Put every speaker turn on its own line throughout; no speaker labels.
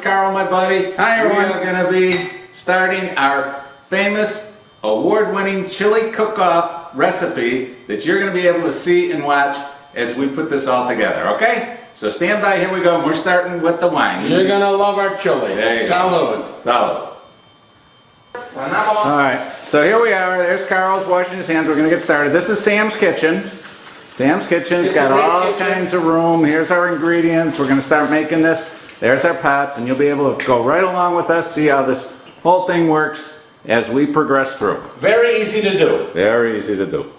Carl, my buddy.
Hi, everyone.
We are going to be starting our famous award-winning chili cook-off recipe that you're going to be able to see and watch as we put this all together, okay? So stand by, here we go, and we're starting with the wine.
You're going to love our chili.
There you
Salud.
go. Salud. Alright, so here we are. There's Carl's washing his hands. We're going to get started. This is Sam's kitchen. Sam's kitchen's
It's
got
a great
all
kitchen.
kinds of room. Here's our ingredients. We're going to start making this. There's our pots, and you'll be able to go right along with us, see how this whole thing works as we progress through.
Very easy to do.
Very easy to do.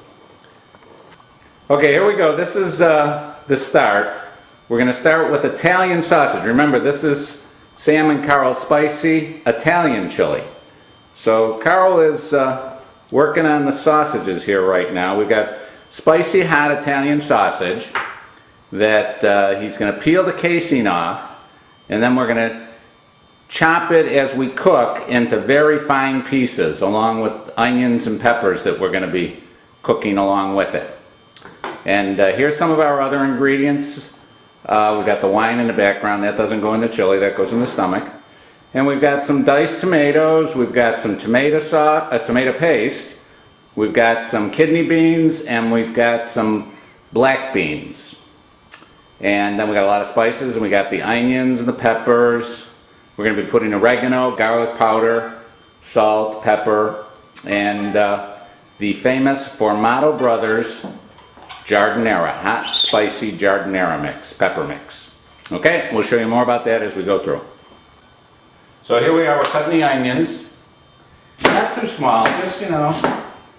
Okay, here we go. This is the start. We're going to start with Italian sausage. Remember, this is Sam and Carl's spicy Italian chili. So Carl is working on the sausages here right now. We've got spicy hot Italian sausage that he's going to peel the casing off, and then we're going to chop it as we cook into very fine pieces along with onions and peppers that we're going to be cooking along with it. And here's some of our other ingredients. We've got the wine in the background. That doesn't go in the chili, that goes in the stomach. And we've got some diced tomatoes, we've got some tomato sauce, tomato paste, we've got some kidney beans, and we've got some black beans. And then we got a lot of spices, and we got the onions and the peppers. We're going to be putting oregano, garlic powder, salt, pepper, and the famous Formato Brothers Giardiniera, hot spicy giardiniera mix, pepper mix. Okay, we'll show you more about that as we go through. So here we are, we're cutting the onions. Not too small, just, you know,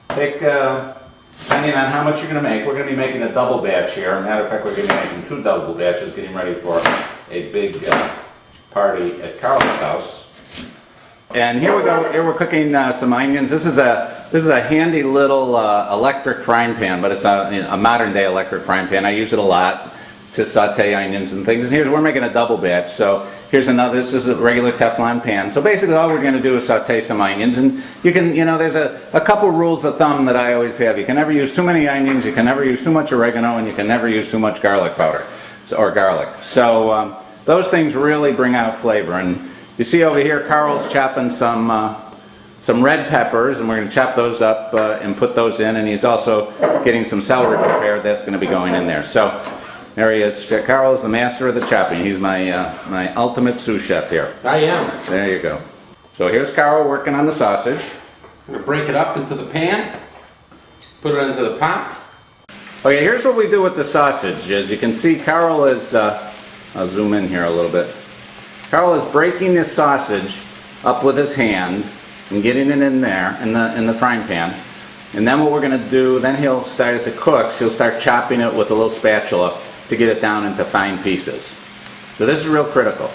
take, depending on how much you're going to make. We're going to be making a double batch here. Matter of fact, we're going to be making 2 double batches, getting ready for a big party at Carl's house. And here we go, here we're cooking some onions. This is a handy little electric frying pan, but it's a modern day electric frying pan. I use it a lot to saute onions and things. And here's, we're making a double batch. So here's another, this is a regular Teflon pan. So basically all we're going to do is saute some onions. And you can, you know, there's a couple rules of thumb that I always have. You can never use too many onions, you can never use too much oregano, and you can never use too much garlic powder, or garlic. So those things really bring out flavor. And you see over here, Carl's chopping some red peppers, and we're going to chop those up and put those in. And he's also getting some celery prepared. That's going to be going in there. So there he is. Carl is the master of the chopping. He's my my ultimate sous chef here.
I am.
There you go. So here's Carl working on the sausage.
I'm going to break it up into the pan, put it into the pot.
Okay, here's what we do with the sausage. As you can see, Carl is, I'll zoom in here a little bit. Carl is breaking this sausage up with his hand and getting it in there in the frying pan. And then what we're going to do, then he'll start, as it cooks, he'll start chopping it with a little spatula to get it down into fine pieces. So this is real critical.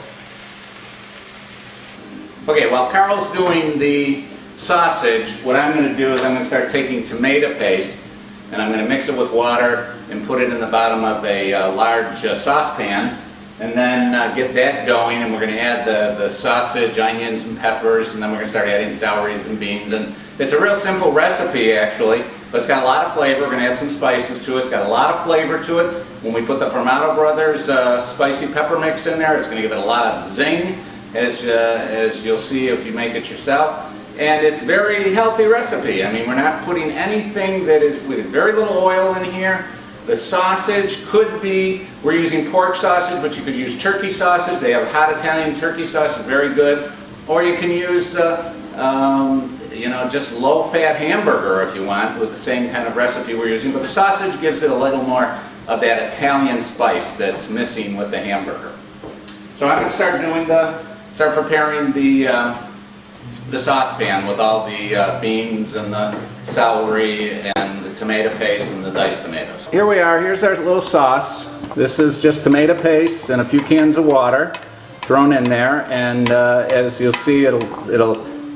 Okay, while Carl's doing the sausage, what I'm going to do is I'm going to start taking tomato paste, and I'm going to mix it with water and put it in the bottom of a large saucepan, and then get that going, and we're going to add the sausage, onions, and peppers, and then we're going to start adding celeries and beans. And it's a real simple recipe, actually, but it's got a lot of flavor. We're going to add some spices to it. It's got a lot of flavor to it. When we put the Formato Brothers spicy pepper mix in there, it's going to give it a lot of zing, as you'll see if you make it yourself. And it's a very healthy recipe. I mean, we're not putting anything that is with very little oil in here. The sausage could be, we're using pork sausage, but you could use turkey sausage. They have hot Italian turkey sausage, very good. Or you can use, you know, just low-fat hamburger if you want, with the same kind of recipe we're using. But the sausage gives it a little more of that Italian spice that's missing with the hamburger. So I'm going to start preparing the saucepan with all the beans and the celery and the tomato paste and the diced tomatoes. Here we are, here's our little sauce. This is just tomato paste and a few cans of water thrown in there, and as you'll see, it'll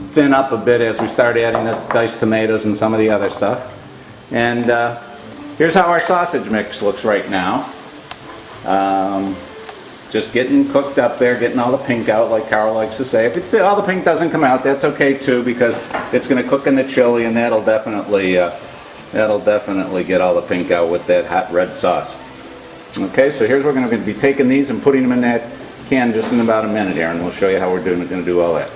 thin up a bit as we start adding the diced tomatoes and some of the other stuff. And here's how our sausage mix looks right now. Just getting cooked up there, getting all the pink out, like Carl likes to say. If all the pink doesn't come out, that's okay too, because it's going to cook in the chili, and that'll definitely get all the pink out with that hot red sauce. Okay, so here's where we're going to be taking these and putting them in that can just in about a minute here, and we'll show you how we're going to do all that.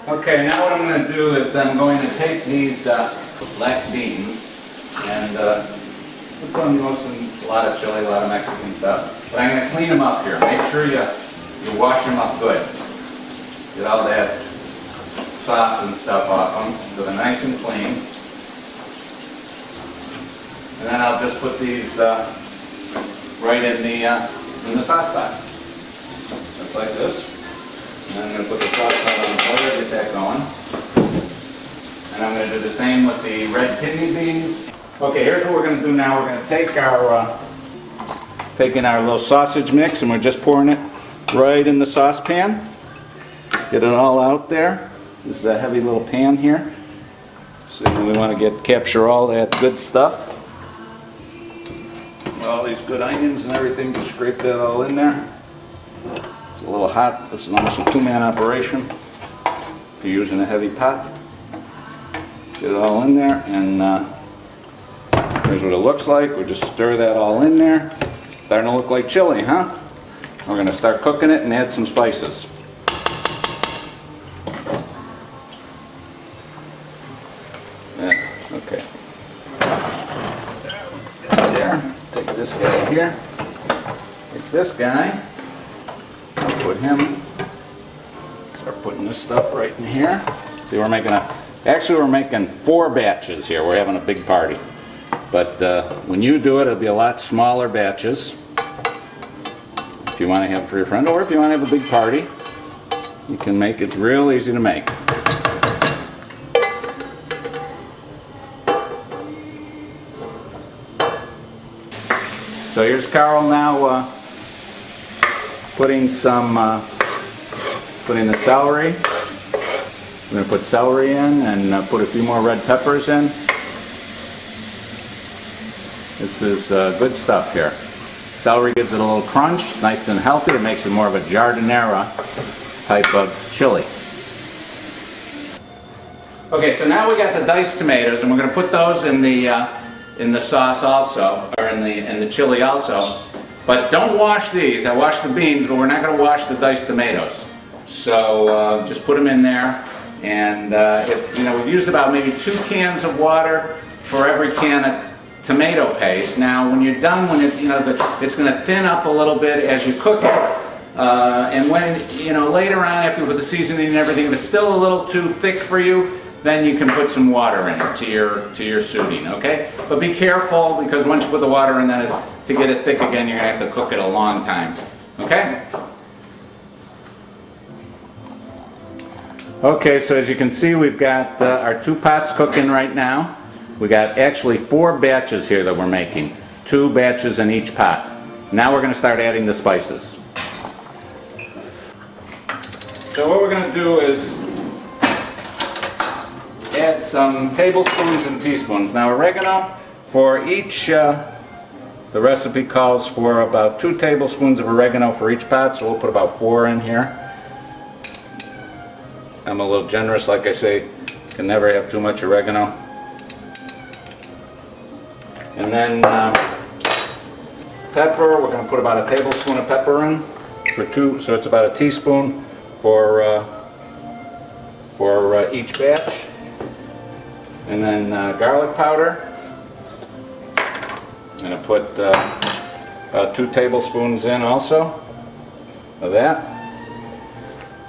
Okay, now what I'm going to do is I'm going to take these black beans and put them in a lot of chili, a lot of Mexican stuff. But I'm going to clean them up here. Make sure you wash them up good. Get all that sauce and stuff off them so they're nice and clean. And then I'll just put these right in the sauce pot. Just like this. And I'm going to put the sauce pot on the fire, get that going. And I'm going to do the same with the red kidney beans. Okay, here's what we're going to do now. We're going to take our little sausage mix and we're just pouring it right in the saucepan. Get it all out there. This is a heavy little pan here. So we want to capture all that good stuff. All these good onions and everything, just scrape that all in there. It's a little hot. This is almost a two-man operation if you're using a heavy pot. Get it all in there, and here's what it looks like. We just stir that all in there. Starting to look like chili, huh? We're going to start cooking it and add some spices. Yeah, okay. There. Take this guy here. Take this guy. I'll put him. Start putting this stuff right in here. See, we're making 4 batches here. We're having a big party. But when you do it, it'll be a lot smaller batches. If you want to have it for your friend, or if you want to have a big party, you can make it. It's real easy to make. So here's Carl now putting the celery. We're going to put celery in and put a few more red peppers in. This is good stuff here. Celery gives it a little crunch, nice and healthy. It makes it more of a jardinera type of chili. Okay, so now we got the diced tomatoes, and we're going to put those in the sauce also, or in the chili also. But don't wash these. I washed the beans, but we're not going to wash the diced tomatoes. So just put them in there, and we've used about maybe 2 cans of water for every can of tomato paste. Now, when you're done, when it's it's going to thin up a little bit as you cook it. And when later on, after with the seasoning and everything, if it's still a little too thick for you, then you can put some water in to your suiting, okay? But be careful, because once you put the water in, then to get it thick again, you're going to have to cook it a long time, okay? Okay, so as you can see, we've got our 2 pots cooking right now. We got actually 4 batches here that we're making, 2 batches in each pot. Now we're going to start adding the spices. So what we're going to do is add some tablespoons and teaspoons. Now oregano, for each, the recipe calls for about 2 tablespoons of oregano for each pot, so we'll put about 4 in here. I'm a little generous, like I say, can never have too much oregano. And then pepper, we're going to put about a tablespoon of pepper in for 2, so it's about a teaspoon for each batch. And then garlic powder. I'm going to put about 2 tablespoons in also of that.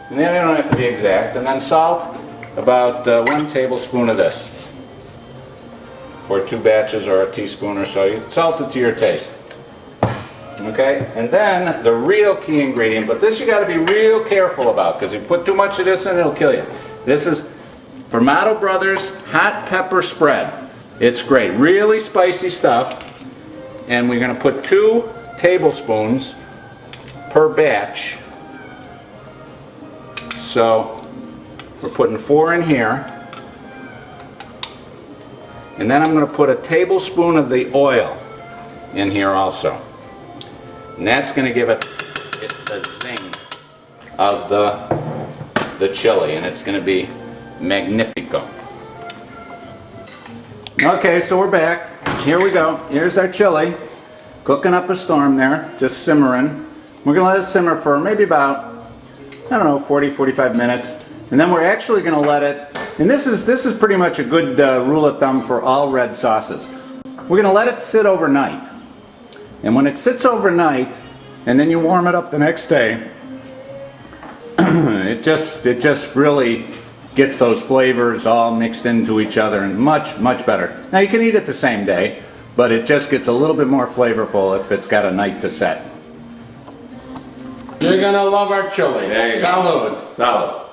And then they don't have to be exact. And then salt, about 1 tablespoon of this for 2 batches, or a teaspoon or so. You salt it to your taste. Okay? And then the real key ingredient, but this you got to be real careful about, because if you put too much of this in, it'll kill you. This is Formato Brothers Hot Pepper Spread. It's great. Really spicy stuff. And we're going to put 2 tablespoons per batch. So we're putting 4 in here. And then I'm going to put a tablespoon of the oil in here also. And that's going to give it the zing of the chili, and it's going to be magnifico. Okay, so we're back. Here we go. Here's our chili. Cooking up a storm there, just simmering. We're gonna let it simmer for maybe about, I don't know, 40, 45 minutes. And then we're actually gonna let it, and this is pretty much a good rule of thumb for all red sauces. We're gonna let it sit overnight. And when it sits overnight, and then you warm it up the next day, it just really gets those flavors all mixed into each other and much better. Now you can eat it the same day, but it just gets a little bit more flavorful if it's got a night to set.
You're gonna love our chili.
There you go.
Salud.
Salad.